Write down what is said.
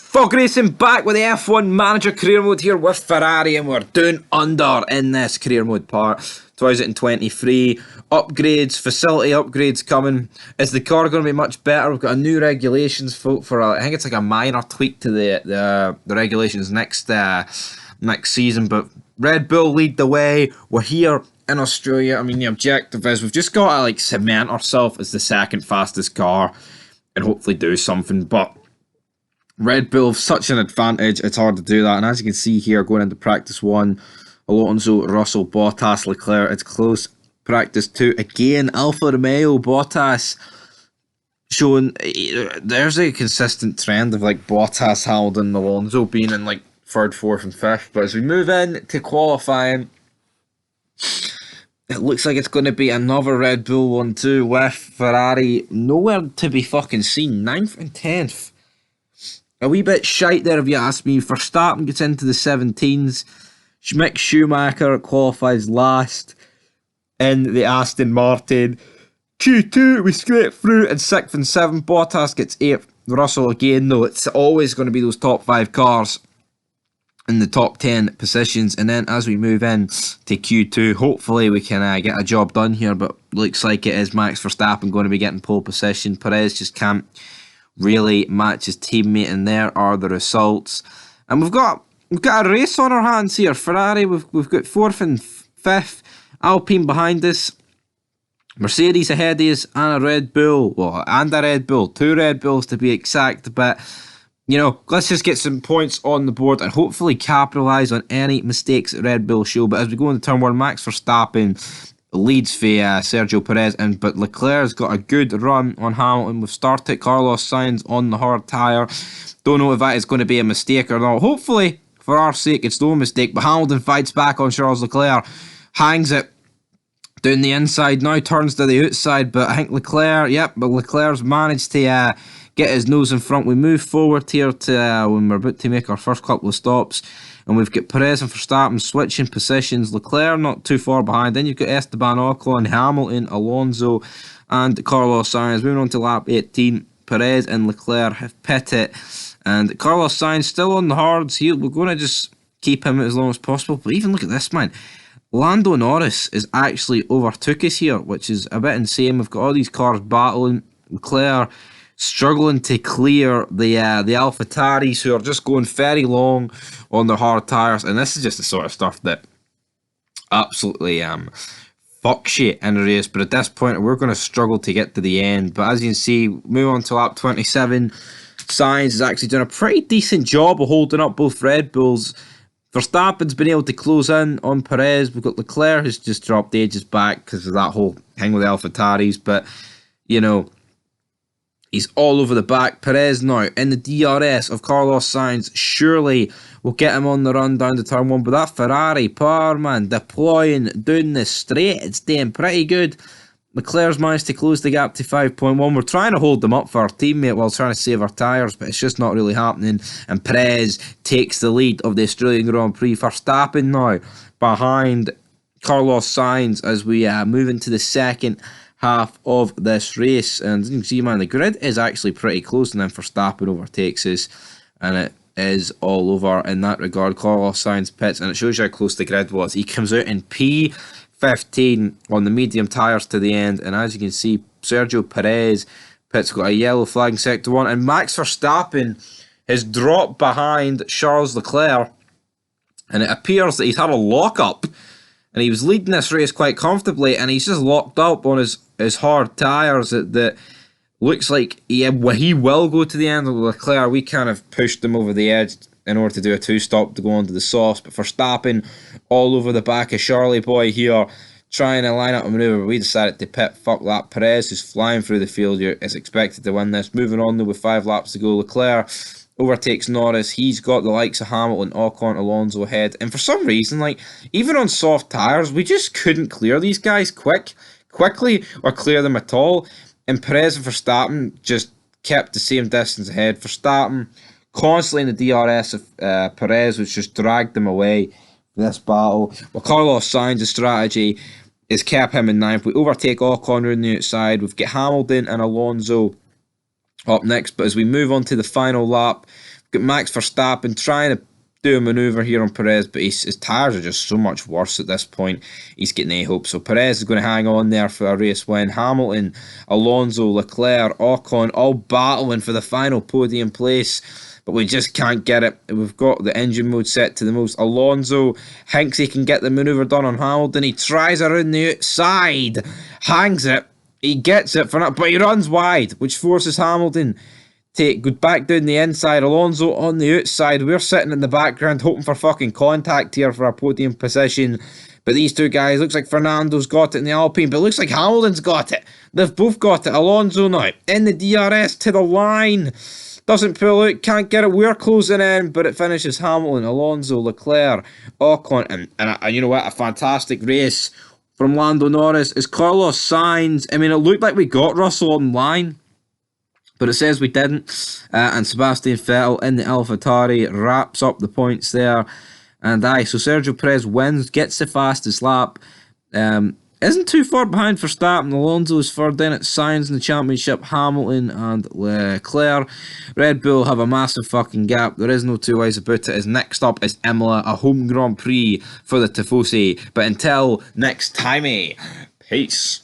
Fog Racing back with the F1 Manager career mode here with Ferrari, and we're doing under in this career mode part. 2023 upgrades, facility upgrades coming. Is the car going to be much better? We've got a new regulations for I think it's like a minor tweak to the regulations next season. But Red Bull lead the way. We're here in Australia. I mean, the objective is we've just got to like cement ourselves as the second fastest car and hopefully do something. But Red Bull have such an advantage, it's hard to do that. And as you can see here, going into practice 1, Alonso, Russell, Bottas, Leclerc, it's close. Practice 2, again, Alfa Romeo, Bottas, showing there's a consistent trend of like Bottas, Hamilton, Alonso being in like 3rd, 4th and 5th. But as we move in to qualifying, it looks like it's going to be another Red Bull 1-2 with Ferrari nowhere to be fucking seen. 9th and 10th. A wee bit shite there if you ask me. Verstappen gets into the 17s. Mick Schumacher qualifies last in the Aston Martin. Q2 we scrape through, and 6th and 7th. Bottas gets 8th. Russell again, though, it's always going to be those top 5 cars in the top 10 positions. And then as we move in to Q2, hopefully we can get a job done here, but looks like it is Max Verstappen going to be getting pole position. Perez just can't really match his teammate, and there are the results. And we've got a race on our hands here. Ferrari, we've got 4th and 5th. Alpine behind us. Mercedes ahead of us, and a Red Bull. Well, and a Red Bull. 2 Red Bulls to be exact. But, you know, let's just get some points on the board and hopefully capitalise on any mistakes that Red Bull show. But as we go into turn 1, Max Verstappen leads for Sergio Perez, but Leclerc's got a good run on Hamilton. We've started Carlos Sainz on the hard tyre. Don't know if that is going to be a mistake or not. Hopefully, for our sake, it's no mistake. But Hamilton fights back on Charles Leclerc, hangs it down the inside, now turns to the outside. But I think Leclerc's managed to get his nose in front. We move forward here to when we're about to make our first couple of stops. And we've got Perez and Verstappen switching positions. Leclerc not too far behind. Then you've got Esteban Ocon, Hamilton, Alonso, and Carlos Sainz. Moving on to lap 18. Perez and Leclerc have pitted. And Carlos Sainz still on the hards. We're going to just keep him as long as possible. But even look at this, man. Lando Norris is actually overtook us here, which is a bit insane. We've got all these cars battling. Leclerc struggling to clear the AlphaTauris, who are just going very long on their hard tyres. And this is just the sort of stuff that absolutely fucks you in a race. But at this point, we're going to struggle to get to the end. But as you can see, move on to lap 27. Sainz has actually done a pretty decent job of holding up both Red Bulls. Verstappen's been able to close in on Perez. We've got Leclerc, who's just dropped ages back because of that whole thing with the AlphaTauris. But, you know, he's all over the back. Perez now in the DRS of Carlos Sainz. Surely we'll get him on the run down to turn 1. But that Ferrari power, man, deploying down the straight. It's doing pretty good. Leclerc's managed to close the gap to 5.1. We're trying to hold them up for our teammate while trying to save our tyres, but it's just not really happening. And Perez takes the lead of the Australian Grand Prix. Verstappen now behind Carlos Sainz as we move into the second half of this race. And you can see, man, the grid is actually pretty close, and then Verstappen overtakes us, and it is all over in that regard. Carlos Sainz pits, and it shows you how close the grid was. He comes out in P15 on the medium tyres to the end, and as you can see, Sergio Perez pits, got a yellow flag in sector 1, and Max Verstappen has dropped behind Charles Leclerc, and it appears that he's had a lock-up. And he was leading this race quite comfortably, and he's just locked up on his hard tyres that looks like he will go to the end of Leclerc. We kind of pushed him over the edge in order to do a 2-stop to go onto the sauce. But Verstappen all over the back of Charlie Boy here, trying to line up a manoeuvre. We decided to pit. Fuck that. Perez, who's flying through the field here, is expected to win this. Moving on though with 5 laps to go. Leclerc overtakes Norris. He's got the likes of Hamilton, Ocon, Alonso ahead. And for some reason, like, even on soft tyres, we just couldn't clear these guys quickly or clear them at all. And Perez and Verstappen just kept the same distance ahead. Verstappen constantly in the DRS of Perez, which just dragged them away from this battle. Well, Carlos Sainz's strategy is kept him in 9th. We overtake Ocon on the outside. We've got Hamilton and Alonso up next, but as we move on to the final lap, got Max Verstappen trying to do a manoeuvre here on Perez, but his tyres are just so much worse at this point. He's getting no hope. So Perez is going to hang on there for a race win. Hamilton, Alonso, Leclerc, Ocon all battling for the final podium place, but we just can't get it. We've got the engine mode set to the most. Alonso thinks he can get the manoeuvre done on Hamilton. He tries around the outside, hangs it, he gets it for that, but he runs wide, which forces Hamilton to go back down the inside. Alonso on the outside. We're sitting in the background hoping for fucking contact here for a podium position. But these two guys, looks like Fernando's got it in the Alpine, but it looks like Hamilton's got it. They've both got it. Alonso now in the DRS to the line. Doesn't pull out, can't get it. We're closing in, but it finishes Hamilton, Alonso, Leclerc, Ocon, and you know what? A fantastic race from Lando Norris. Is Carlos Sainz. I mean, it looked like we got Russell on line, but it says we didn't. And Sebastian Vettel in the AlphaTauri wraps up the points there. And so Sergio Perez wins, gets the fastest lap. Isn't too far behind Verstappen. Alonso is third, then it's Sainz in the championship, Hamilton and Leclerc. Red Bull have a massive fucking gap. There is no two ways about it. As next up is Imola, a home Grand Prix for the Tifosi. But until next time, peace.